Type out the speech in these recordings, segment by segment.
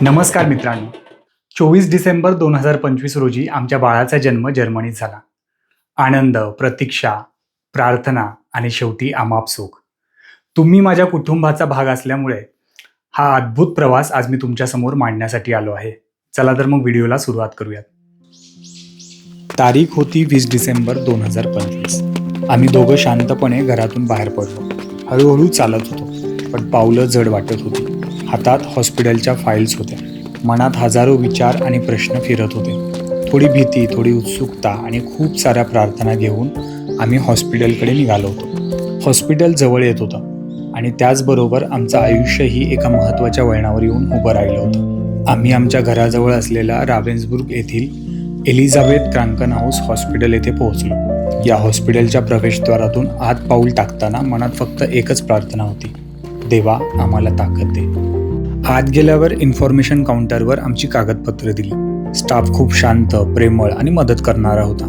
नमस्कार मित्रांनो, 24 डिसेंबर 2025 रोजी आमच्या बाळाचा जन्म जर्मनीत झाला. आनंद, प्रतीक्षा, प्रार्थना आणि शेवटी अमाप सुख. तुम्ही माझ्या कुटुंबाचा भाग असल्यामुळे हा अद्भुत प्रवास आज मी तुमच्यासमोर मांडण्यासाठी आलो आहे. चला तर मग व्हिडिओला सुरुवात करूयात. तारीख होती 20 डिसेंबर 2025. आम्ही दोघं शांतपणे घरातून बाहेर पडलो. हळूहळू चालत होतो, पण पावलं जड वाटत होती. हातात हॉस्पिटलच्या फाईल्स होत्या. मनात हजारो विचार आणि प्रश्न फिरत होते. थोडी भीती, थोडी उत्सुकता आणि खूप साऱ्या प्रार्थना घेऊन आम्ही हॉस्पिटलकडे निघालो होतो. हॉस्पिटल जवळ येत होतं आणि त्याचबरोबर आमचं आयुष्यही एका महत्त्वाच्या वळणावर येऊन उभं राहिलं होतं. आम्ही आमच्या घराजवळ असलेल्या रावेन्सबुर्ग येथील एलिझाबेथ क्रांकनहाऊस हॉस्पिटल येथे पोहोचलो. या हॉस्पिटलच्या प्रवेशद्वारातून आत पाऊल टाकताना मनात फक्त एकच प्रार्थना होती, देवा आम्हाला ताकद दे. आत गेल्यावर इन्फॉर्मेशन काउंटरवर आमची कागदपत्र दिली. स्टाफ खूप शांत, प्रेमळ आणि मदत करणारा होता.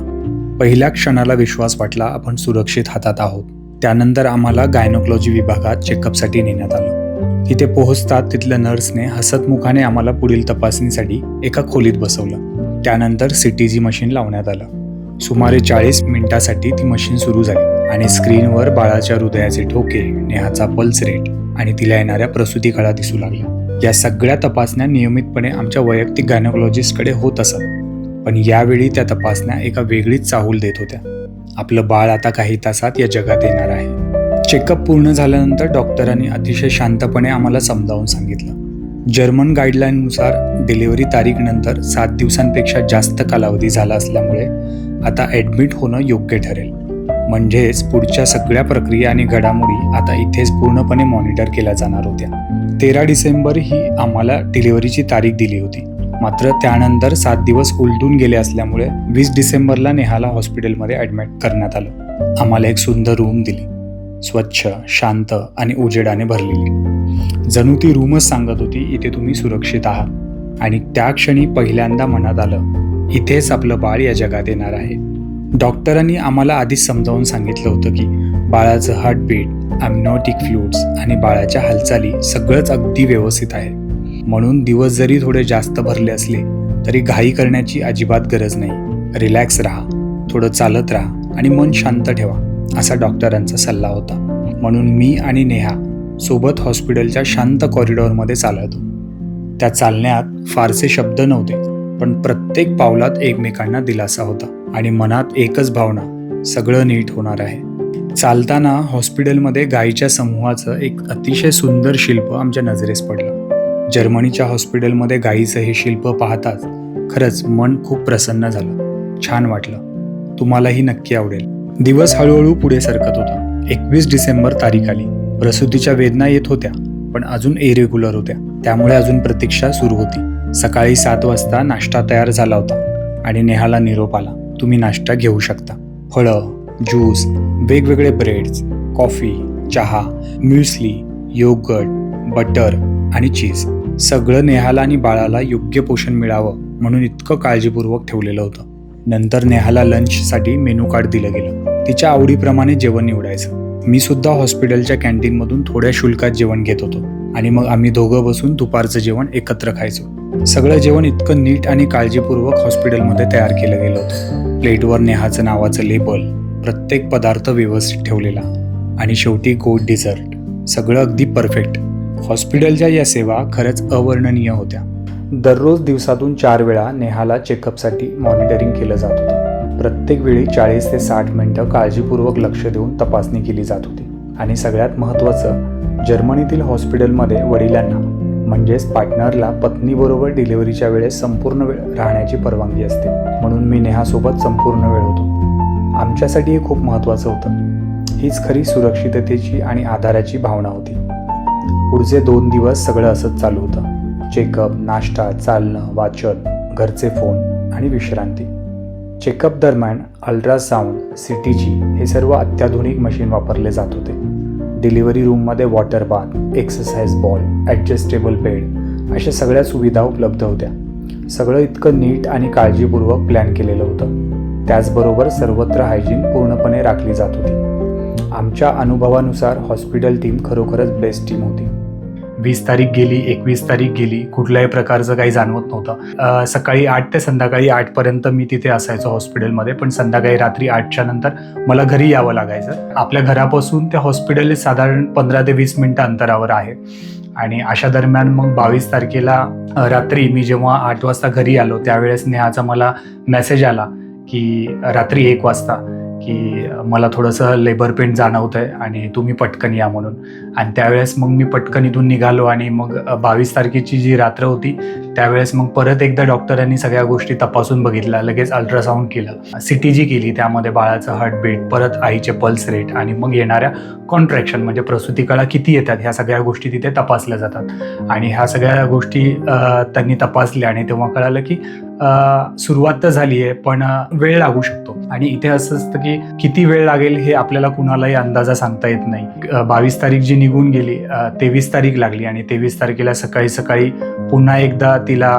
पहिल्या क्षणाला विश्वास वाटला, आपण सुरक्षित हातात आहोत. त्यानंतर आम्हाला गायनोकॉलॉजी विभागात चेकअपसाठी नेण्यात आलं. तिथे पोहोचतात तिथल्या नर्सने हसतमुखाने आम्हाला पुढील तपासणीसाठी एका खोलीत बसवलं. त्यानंतर CTG मशीन लावण्यात आलं. सुमारे 40 मिनिटासाठी ती मशीन सुरू झाली आणि स्क्रीनवर बाळाच्या हृदयाचे ठोके, नेहाचा पल्स रेट आणि तिला येणाऱ्या प्रसूती कळा दिसू लागल्या. या सगळ्या तपासण्या नियमितपणे आमच्या वैयक्तिक गायनोकॉलॉजिस्टकडे होत असत, पण यावेळी त्या तपासण्या एका वेगळीच चाहूल देत होत्या. आपलं बाळ आता काही तासात या जगात येणार आहे. चेकअप पूर्ण झाल्यानंतर डॉक्टरांनी अतिशय शांतपणे आम्हाला समजावून सांगितलं, जर्मन गाईडलाईननुसार डिलिव्हरी तारीखनंतर 7 दिवसांपेक्षा जास्त कालावधी झाला असल्यामुळे आता ॲडमिट होणं योग्य ठरेल. म्हणजेच पुढच्या सगळ्या प्रक्रिया आणि घडामोडी आता इथेच पूर्णपणे मॉनिटर केल्या जाणार होत्या. 13 डिसेंबर ही आम्हाला डिलिव्हरीची तारीख दिली होती. मात्र त्यानंतर 7 दिवस उलटून गेले असल्यामुळे 20 डिसेंबरला नेहाला हॉस्पिटलमध्ये ॲडमिट करण्यात आलं. आम्हाला एक सुंदर रूम दिली, स्वच्छ, शांत आणि उजेडाने भरलेली. जणू ती रूमच सांगत होती, इथे तुम्ही सुरक्षित आहात. आणि त्या क्षणी पहिल्यांदा मनात आलं, इथेच आपलं बाळ या जगात येणार आहे. डॉक्टरांनी आम्हाला आधीच समजावून सांगितलं होतं की बाळाचं हार्टबीट, ॲम्निओटिक फ्लुइड्स आणि बाळाच्या हालचाली सगळंच अगदी व्यवस्थित आहे. म्हणून दिवस जरी थोडे जास्त भरले असले तरी घाई करण्याची अजिबात गरज नाही. रिलॅक्स राहा, थोडं चालत राहा आणि मन शांत ठेवा, असा डॉक्टरांचा सल्ला होता. म्हणून मी आणि नेहा सोबत हॉस्पिटलच्या शांत कॉरिडॉरमध्ये चालतो. त्या चालण्यात फारसे शब्द नव्हते, पण प्रत्येक पावलात एकमेकांना दिलासा होता आणि मनात एकच भावना, सगळं नीट होणार आहे. चालताना हॉस्पिटलमध्ये गायीच्या समूहाचं एक अतिशय सुंदर शिल्प आमच्या नजरेस पडलं. जर्मनीच्या हॉस्पिटलमध्ये गायीचं हे शिल्प पाहताच खरंच मन खूप प्रसन्न झालं, छान वाटलं. तुम्हालाही नक्की आवडेल. दिवस हळूहळू पुढे सरकत होता. 21 डिसेंबर तारीख आली. प्रसूतीच्या वेदना येत होत्या, पण अजून इरेग्युलर होत्या, त्यामुळे अजून प्रतीक्षा सुरू होती. सकाळी 7 वाजता नाश्ता तयार झाला होता आणि नेहाला निरोप आला, तुम्ही नाश्ता घेऊ शकता. फळं, ज्यूस, वेगवेगळे ब्रेड्स, कॉफी, चहा, म्युस्ली, योगर्ट, बटर आणि चीज, सगळं नेहाला आणि बाळाला योग्य पोषण मिळावं म्हणून इतकं काळजीपूर्वक ठेवलेलं होतं. नंतर नेहाला लंचसाठी मेनू कार्ड दिलं गेलं. तिच्या आवडीप्रमाणे जेवण निवडायचं. मी सुद्धा हॉस्पिटलच्या कॅन्टीनमधून थोड्या शुल्कात जेवण घेत होतो आणि मग आम्ही दोघं बसून दुपारचं जेवण एकत्र खायचो. सगळं जेवण इतकं नीट आणि काळजीपूर्वक हॉस्पिटलमध्ये तयार केलं गेलं होतं. प्लेटवर नेहाचं नावाचं लेबल, प्रत्येक पदार्थ व्यवस्थित ठेवलेला आणि शेवटी गोड डिझर्ट, सगळं अगदी परफेक्ट. हॉस्पिटलच्या या सेवा खरंच अवर्णनीय होत्या. दररोज दिवसातून 4 वेळा नेहाला चेकअपसाठी मॉनिटरिंग केलं जात होतं. प्रत्येक वेळी 40 ते 60 मिनिटं काळजीपूर्वक लक्ष देऊन तपासणी केली जात होती. आणि सगळ्यात महत्त्वाचं, जर्मनीतील हॉस्पिटलमध्ये वडिलांना म्हणजेच पार्टनरला पत्नीबरोबर डिलिव्हरीच्या वेळेस संपूर्ण वेळ राहण्याची परवानगी असते. म्हणून मी नेहासोबत संपूर्ण वेळ होतो. आमच्यासाठी हे खूप महत्त्वाचं होतं. हीच खरी सुरक्षिततेची आणि आधाराची भावना होती. पुढचे 2 दिवस सगळं असंच चालू होतं. चेकअप, नाश्ता, चालणं, वाचन, घरचे फोन आणि विश्रांती. चेकअप दरम्यान अल्ट्रासाऊंड, CTG हे सर्व अत्याधुनिक मशीन वापरले जात होते. डिलिव्हरी रूममध्ये water bath, exercise ball, adjustable bed अशा सगळ्या सुविधा उपलब्ध होत्या. सगळं इतकं नीट आणि काळजीपूर्वक प्लॅन केलेलं होतं. त्याचबरोबर सर्वत्र हायजीन पूर्णपणे राखली जात होती. आमच्या अनुभवानुसार हॉस्पिटल टीम खरोखरच बेस्ट टीम होती. 20 तारीख गेली, 21 तारीख गेली, कुठल्याही प्रकारचं काही जाणवत नव्हतं. सकाळी 8 ते संध्याकाळी 8पर्यंत मी तिथे असायचो हॉस्पिटलमध्ये, पण संध्याकाळी रात्री 8च्या नंतर मला घरी यावं लागायचं. आपल्या घरापासून ते हॉस्पिटल साधारण 15 ते 20 मिनिटं अंतरावर आहे. आणि अशा दरम्यान मग 22 तारखेला रात्री मी जेव्हा 8 वाजता घरी आलो त्यावेळेस नेहाचा मला मेसेज आला की रात्री 1 वाजता की मला थोडंसं लेबर पेन जाणवतं आहे आणि तुम्ही पटकन या म्हणून. आणि त्यावेळेस मग मी पटकन इथून निघालो आणि मग 22 तारखेची जी रात्र होती त्यावेळेस मग परत एकदा डॉक्टरांनी सगळ्या गोष्टी तपासून बघितल्या. लगेच अल्ट्रासाऊंड केलं, CTG केली, त्यामध्ये बाळाचं हार्टबीट, परत आईचे पल्स रेट आणि मग येणाऱ्या कॉन्ट्रॅक्शन म्हणजे प्रसूतिकाळा किती येतात ह्या सगळ्या गोष्टी तिथे तपासल्या जातात. आणि ह्या सगळ्या गोष्टी त्यांनी तपासल्या आणि तेव्हा कळालं की सुरुवात तर झाली आहे पण वेळ लागू शकतो. आणि इथे असं असतं की किती वेळ लागेल हे आपल्याला कुणालाही अंदाजा सांगता येत नाही. 22 तारीख जी निघून गेली, 23 तारीख लागली आणि 23 तारखेला सकाळी सकाळी पुन्हा एकदा तिला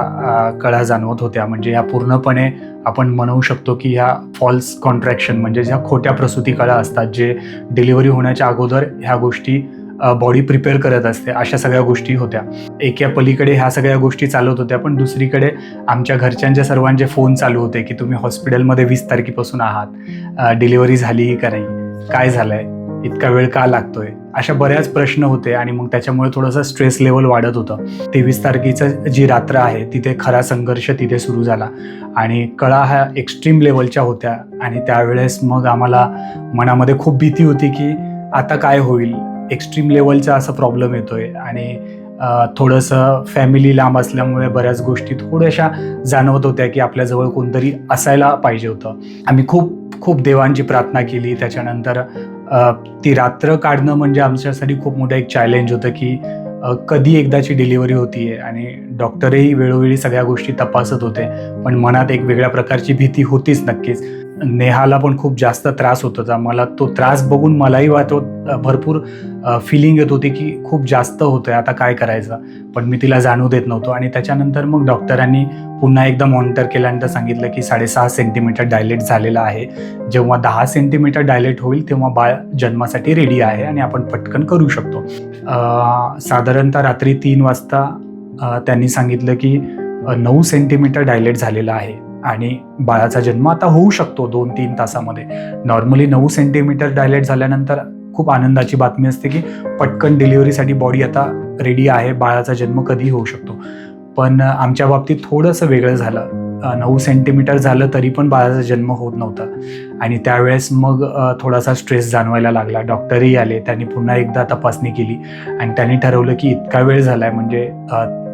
कळा जाणवत होत्या. म्हणजे ह्या पूर्णपणे आपण म्हणू शकतो की ह्या फॉल्स कॉन्ट्रॅक्शन म्हणजे ज्या खोट्या प्रसूती कळा असतात जे डिलिव्हरी होण्याच्या अगोदर ह्या गोष्टी बॉडी प्रिपेअर करत असते, अशा सगळ्या गोष्टी होत्या. एका पलीकडे ह्या सगळ्या गोष्टी चालत होत्या पण दुसरीकडे आमच्या घरच्यांच्या सर्वांचे फोन चालू होते की तुम्ही हॉस्पिटलमध्ये 20 तारखेपासून आहात, डिलिव्हरी झाली का नाही, काय झालंय, इतका वेळ का लागतोय, अशा बऱ्याच प्रश्न होते. आणि मग त्याच्यामुळे थोडंसं स्ट्रेस लेवल वाढत होतं. 23 तारखेचं जी रात्र आहे तिथे खरा संघर्ष तिथे सुरू झाला आणि कळा ह्या एक्स्ट्रीम लेवलच्या होत्या. आणि त्यावेळेस मग आम्हाला मनामध्ये खूप भीती होती की आता काय होईल, एक्स्ट्रीम लेवलचा असा प्रॉब्लेम येतोय. आणि थोडंसं फॅमिली लांब असल्यामुळे बऱ्याच गोष्टी थोड्याशा जाणवत होत्या की आपल्याजवळ कोणतरी असायला पाहिजे होतं. आम्ही खूप देवांची प्रार्थना केली. त्याच्यानंतर ती रात्र काढणं म्हणजे आमच्यासाठी खूप मोठं एक चॅलेंज होतं की कधी एकदाची डिलिव्हरी होतीये आणि डॉक्टरही वेळोवेळी सगळ्या गोष्टी तपासत होते पण मनात एक वेगळ्या प्रकारची भीती होतीच नक्कीच. नेहाला पण खूप जास्त त्रास होत होता. मला तो त्रास बघून मलाही भरपूर फिलिंग येत होती की खूप जास्त होतंय, आता काय करायचं, पण मी तिला जाणू देत नव्हतो. आणि त्याच्यानंतर मग डॉक्टरांनी पुन्हा एकदा मॉनिटर केल्यानंतर सांगितलं की 6.5 सेंटीमीटर डायलेट झालेला आहे. जेव्हा 10 सेंटीमीटर डायलेट होईल तेव्हा बाळ जन्मासाठी रेडी आहे आणि आपण पटकन करू शकतो. साधारणतः रात्री 3 वाजता त्यांनी सांगितलं की 9 सेंटीमीटर डायलेट झालेला आहे आणि बाळाचा जन्म आता होऊ शकतो 2-3 तासामध्ये. नॉर्मली 9 सेंटीमीटर डायलेट झाल्यानंतर खूप आनंदाची बातमी असते की पटकन डिलिव्हरीसाठी बॉडी आता रेडी आहे, बाळाचा जन्म कधी होऊ शकतो. पण आमच्या बाबतीत थोडंसं वेगळं झालं. 9 सेंटीमीटर झालं तरी पण बाळाचा जन्म होत नव्हता आणि त्यावेळेस मग थोडासा स्ट्रेस जाणवायला लागला. डॉक्टरही आले, त्यांनी पुन्हा एकदा तपासणी केली आणि त्यांनी ठरवलं की इतका वेळ झालाय म्हणजे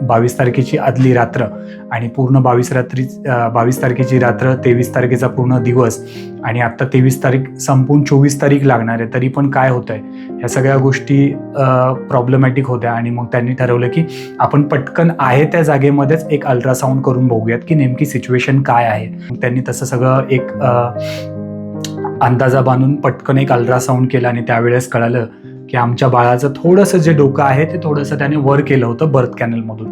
22 तारखेची आदली रात्र आणि पूर्ण 22 तारखेची रात्र, 23 तारखेचा पूर्ण दिवस आणि आता 23 तारीख संपून 24 तारीख लागणार आहे, तरी पण काय होतंय, ह्या सगळ्या गोष्टी प्रॉब्लेमॅटिक होत्या. आणि मग त्यांनी ठरवलं की आपण पटकन आहे त्या जागेमध्येच एक अल्ट्रासाऊंड करून बघूयात की नेमकी सिच्युएशन काय आहे. त्यांनी तसं सगळं एक अंदाजा बांधून पटकन एक अल्ट्रासाऊंड केला आणि त्यावेळेस कळालं की आमच्या बाळाचं थोडंसं जे डोकं आहे ते थोडंसं त्याने वर केलं होतं बर्थ कॅनलमधून.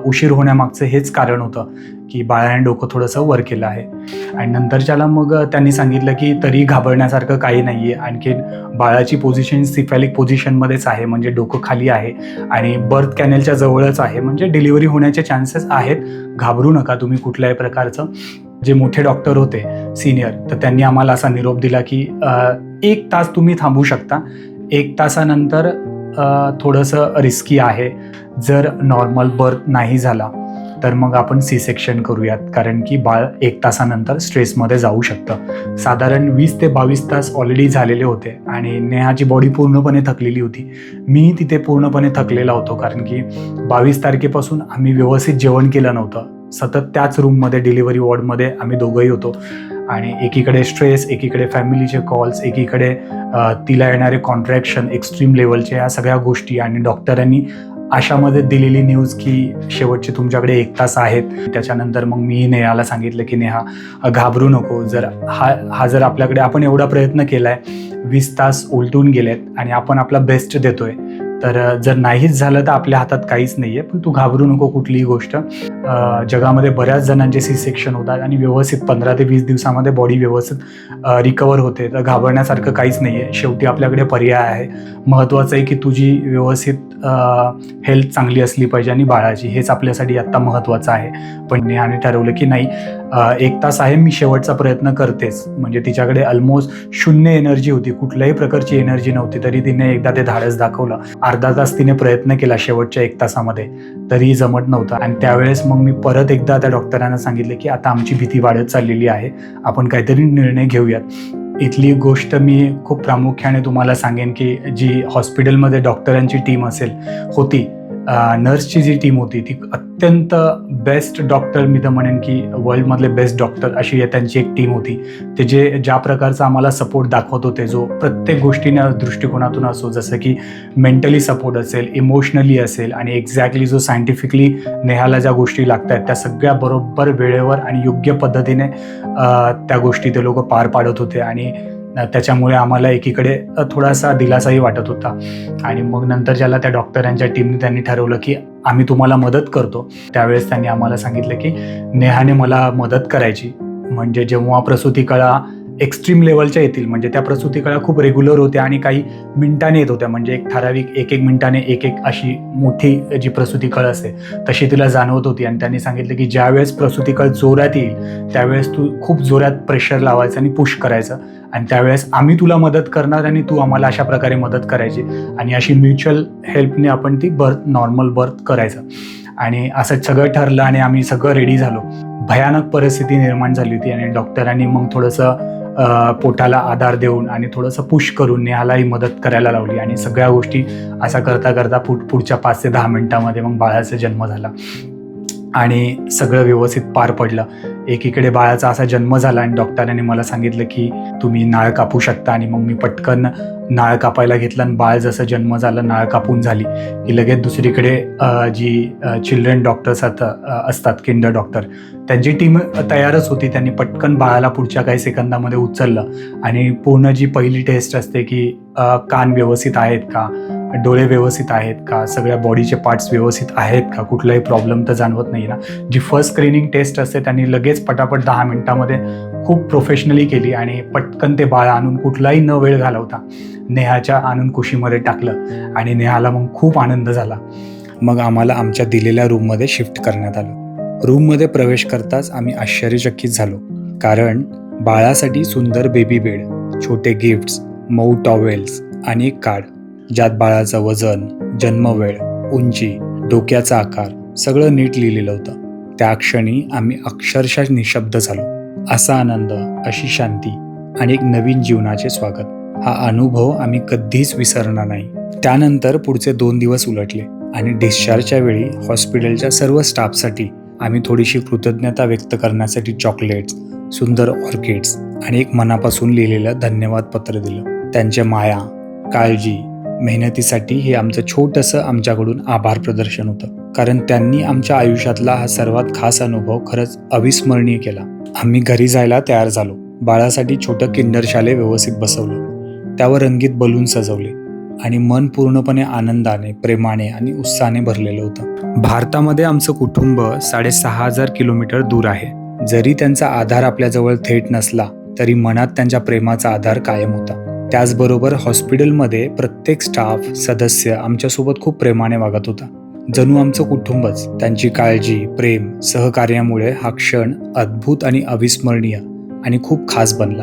उशीर होण्यामागचं हेच कारण होतं की बाळाने डोकं थोडंसं वर केलं आहे. आणि नंतरच्याला मग त्यांनी सांगितलं की तरी घाबरण्यासारखं काही नाही आहे, आणखी बाळाची पोझिशन सिफॅलिक पोझिशनमध्येच आहे म्हणजे डोकं खाली आहे आणि बर्थ कॅनेलच्या जवळच आहे, म्हणजे डिलिव्हरी होण्याचे चान्सेस आहेत, घाबरू नका तुम्ही कुठल्याही प्रकारचं. जे मोठे डॉक्टर होते सिनियर, तर त्यांनी आम्हाला असा निरोप दिला की 1 तास तुम्ही थांबू शकता, 1 तासानंतर थोडंसं रिस्की आहे. जर नॉर्मल बर्थ नाही झाला तर मग आपण C-सेक्शन करूयात, कारण की बाळ 1 तासानंतर स्ट्रेसमध्ये जाऊ शकतं. साधारण 20 ते 22 तास ऑलरेडी झालेले होते आणि नेहाची बॉडी पूर्णपणे थकलेली होती. मी तिथे पूर्णपणे थकलेला होतो, कारण की 22 तारखेपासून आम्ही व्यवस्थित जेवण केलं नव्हतं. सतत त्याच रूममध्ये, डिलिव्हरी वॉर्डमध्ये आम्ही दोघंही होतो आणि एकीकडे स्ट्रेस, एकीकडे फॅमिलीचे कॉल्स, एकीकडे तिला येणारे कॉन्ट्रॅक्शन एक्स्ट्रीम लेवलचे, ह्या सगळ्या गोष्टी. आणि डॉक्टरांनी अशामध्ये दिलेली न्यूज की शेवटचे तुमच्याकडे 1 तास आहेत. त्याच्यानंतर मग मी नेहाला सांगितलं की नेहा घाबरू नको, जर जर आपल्याकडे आपण एवढा प्रयत्न केलाय, 20 तास उलटून गेलेत आणि आपण आपला बेस्ट देतोय, तर जर नाहीच झालं तर आपल्या हातात काहीच नाही आहे, पण तू घाबरू नको कुठलीही गोष्ट. जगामध्ये बऱ्याच जणांचे सी सेक्शन होतात आणि व्यवस्थित 15 ते 20 दिवसामध्ये बॉडी व्यवस्थित रिकवर होते. तर घाबरण्यासारखं काहीच नाही आहे. शेवटी आपल्याकडे पर्याय आहे. महत्त्वाचं आहे की तुझी व्यवस्थित हेल्थ चांगली असली पाहिजे आणि बाळाची, हेच आपल्यासाठी आत्ता महत्त्वाचं आहे. पण नेहाने ठरवलं की नाही, 1 तास आहे, मी शेवटचा प्रयत्न करतेच. म्हणजे तिच्याकडे ऑलमोस्ट शून्य एनर्जी होती, कुठल्याही प्रकारची एनर्जी नव्हती, तरी तिने एकदा ते धाडस दाखवलं. अर्धा तास तिने प्रयत्न केला शेवटच्या 1 तासामध्ये, तरीही जमत नव्हतं. आणि त्यावेळेस मग मी परत एकदा त्या डॉक्टरांना सांगितलं की आता आमची भीती वाढत चाललेली आहे, आपण काहीतरी निर्णय घेऊयात. इथली गोष्ट मी खूप प्रामुख्याने तुम्हाला सांगेन की जी हॉस्पिटलमध्ये डॉक्टरांची टीम होती, नर्सची जी टीम होती ती अत्यंत बेस्ट डॉक्टर, मी तर म्हणेन की वर्ल्डमधले बेस्ट डॉक्टर अशी त्यांची एक टीम होती. ते ज्या प्रकारचा आम्हाला सपोर्ट दाखवत होते, जो प्रत्येक गोष्टीने दृष्टिकोनातून असो, जसं की मेंटली सपोर्ट असेल, इमोशनली असेल, आणि एक्झॅक्टली जो सायंटिफिकली नेहाला ज्या गोष्टी लागत आहेत त्या सगळ्या बरोबर वेळेवर आणि योग्य पद्धतीने त्या गोष्टी ते लोक पार पाडत होते. आणि त्याच्यामुळे आम्हाला एकीकडे थोडासा दिलासाही वाटत होता. आणि मग नंतर ज्याला त्या डॉक्टरांच्या टीमने त्यांनी ठरवलं की आम्ही तुम्हाला मदत करतो, त्यावेळेस त्यांनी आम्हाला सांगितलं की नेहाने मला मदत करायची. म्हणजे जेव्हा प्रसूती कळा एक्स्ट्रीम लेवलच्या येतील, म्हणजे त्या प्रसूती कळा खूप रेग्युलर होत्या आणि काही मिनिटांनी येत होत्या, म्हणजे एक ठराविक 1 मिनिटाने एक अशी मोठी जी प्रसूती कळ असते तशी तिला जाणवत होती. आणि त्यांनी सांगितलं की ज्यावेळेस प्रसूती कळ जोरात येईल त्यावेळेस तू खूप जोरात प्रेशर लावायचं आणि पुश करायचं, आणि त्यावेळेस आम्ही तुला मदत करणार आणि तू आम्हाला अशा प्रकारे मदत करायची, आणि अशी म्युच्युअल हेल्पने आपण ती नॉर्मल बर्थ करायचं. आणि असं सगळं ठरलं आणि आम्ही सगळं रेडी झालो. भयानक परिस्थिती निर्माण झाली होती आणि डॉक्टरांनी मग थोडंसं पोटाला आधार देऊन आणि थोडंसं पुश करून नेहालाही मदत करायला लावली. आणि सगळ्या गोष्टी असा करता करता पुढच्या 5 ते 10 मिनिटांमध्ये मग बाळाचा जन्म झाला आणि सगळं व्यवस्थित पार पडलं. एकीकडे बाळाचा असा जन्म झाला आणि डॉक्टरांनी मला सांगितलं की तुम्ही नाळ कापू शकता. आणि मग मी पटकन नाळ कापायला घेतलं आणि बाळ जसं जन्म झालं, नाळ कापून झाली की लगेच दुसरीकडे जी चिल्ड्रन डॉक्टर्स असतात, किंडर डॉक्टर, त्यांची टीम तयारच होती. त्यांनी पटकन बाळाला पुढच्या काही सेकंदामध्ये उचललं आणि पूर्ण जी पहिली टेस्ट असते की कान व्यवस्थित आहेत का, डोळे व्यवस्थित आहेत का, सगळ्या बॉडीचे पार्ट्स व्यवस्थित आहेत का, कुठलाही प्रॉब्लेम तर जाणवत नाही ना, जी फर्स्ट स्क्रीनिंग टेस्ट असते त्यांनी लगेच पटापट 10 मिनिटामध्ये खूप प्रोफेशनली केली. आणि पटकन ते बाळ आणून कुठलाही न वेळ घालवता नेहाच्या आणून कुशीमध्ये टाकलं आणि नेहाला मग खूप आनंद झाला. मग आम्हाला आमच्या दिलेल्या रूममध्ये शिफ्ट करण्यात आलं. रूममध्ये प्रवेश करताच आम्ही आश्चर्यचकित झालो, कारण बाळासाठी सुंदर बेबी बेड, छोटे गिफ्ट्स, मऊ टॉवेल्स आणि एक कार्ड ज्यात बाळाचं वजन, जन्मवेळ, उंची, डोक्याचा आकार सगळं नीट लिहिलेलं होतं. त्या क्षणी आम्ही अक्षरशः निशब्द झालो. असा आनंद, अशी शांती आणि एक नवीन जीवनाचे स्वागत, हा अनुभव आम्ही कधीच विसरणार नाही. त्यानंतर पुढचे 2 दिवस उलटले आणि डिस्चार्जच्या वेळी हॉस्पिटलच्या सर्व स्टाफसाठी आम्ही थोडीशी कृतज्ञता व्यक्त करण्यासाठी चॉकलेट्स, सुंदर ऑर्किड्स आणि एक मनापासून लिहिलेलं धन्यवाद पत्र दिलं. त्यांचे माया, काळजी, मेहनतीसाठी हे आमचं छोटंसं आमच्याकडून आभार प्रदर्शन होतं, कारण त्यांनी आमच्या आयुष्यातला हा सर्वात खास अनुभव खरंच अविस्मरणीय केला. आम्ही घरी जायला तयार झालो. बाळासाठी छोटं किंडर शाले व्यवस्थित बसवलं, त्यावर रंगीत बलून सजवले आणि मन पूर्णपणे आनंदाने, प्रेमाने आणि उत्साहाने भरलेलं होतं. भारतामध्ये आमचं कुटुंब 6,500 किलोमीटर दूर आहे. जरी त्यांचा आधार आपल्याजवळ थेट नसला तरी मनात त्यांच्या प्रेमाचा आधार कायम होता. त्याचबरोबर हॉस्पिटलमध्ये प्रत्येक स्टाफ सदस्य आमच्यासोबत खूप प्रेमाने वागत होता, जणू आमचं कुटुंबच. त्यांची काळजी, प्रेम, सहकार्यामुळे हा क्षण अद्भुत आणि अविस्मरणीय आणि खूप खास बनला.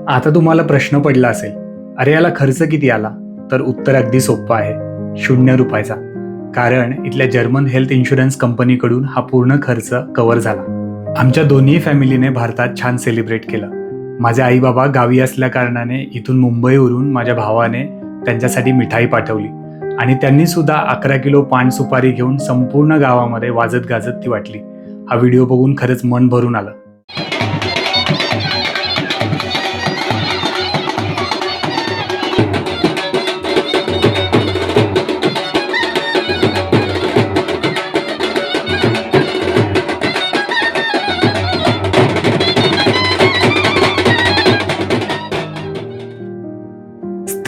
आता तुम्हाला प्रश्न पडला असेल, अरे याला खर्च किती आला? तर उत्तर अगदी सोपं आहे, 0 रुपयाचा. कारण इथल्या जर्मन हेल्थ इन्शुरन्स कंपनीकडून हा पूर्ण खर्च कव्हर झाला. आमच्या दोन्ही फॅमिलीने भारतात छान सेलिब्रेट केलं. माझे आई बाबा गावी असल्या कारणाने इथून मुंबईवरून माझ्या भावाने त्यांच्यासाठी मिठाई पाठवली आणि त्यांनी सुद्धा 11 किलो पान सुपारी घेऊन संपूर्ण गावामध्ये वाजत गाजत ती वाटली. हा व्हिडिओ बघून खरंच मन भरून आलं.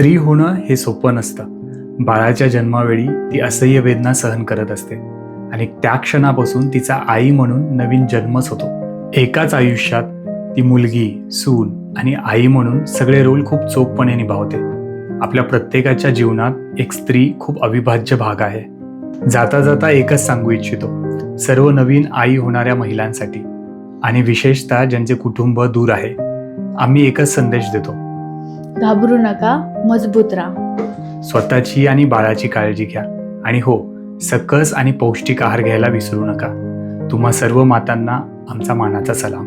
स्त्री होणं हे सोपं नसतं. बाळाच्या जन्मावेळी ती असह्य वेदना सहन करत असते आणि त्या क्षणापासून तिचा आई म्हणून नवीन जन्मच होतो. एकाच आयुष्यात ती मुलगी, सून आणि आई म्हणून सगळे रोल खूप चोखपणे निभावते. आपल्या प्रत्येकाच्या जीवनात एक स्त्री खूप अविभाज्य भाग आहे. जाता जाता एकच सांगू इच्छितो, सर्व नवीन आई होणाऱ्या महिलांसाठी आणि विशेषतः ज्यांचे कुटुंब दूर आहे, आम्ही एकच संदेश देतो: घाबरू नका, मजबूत राहा. स्वतःची आणि बाळाची काळजी घ्या आणि हो, सकस आणि पौष्टिक आहार घ्यायला विसरू नका. तुम्हा सर्व मातांना आमचा मानाचा सलाम.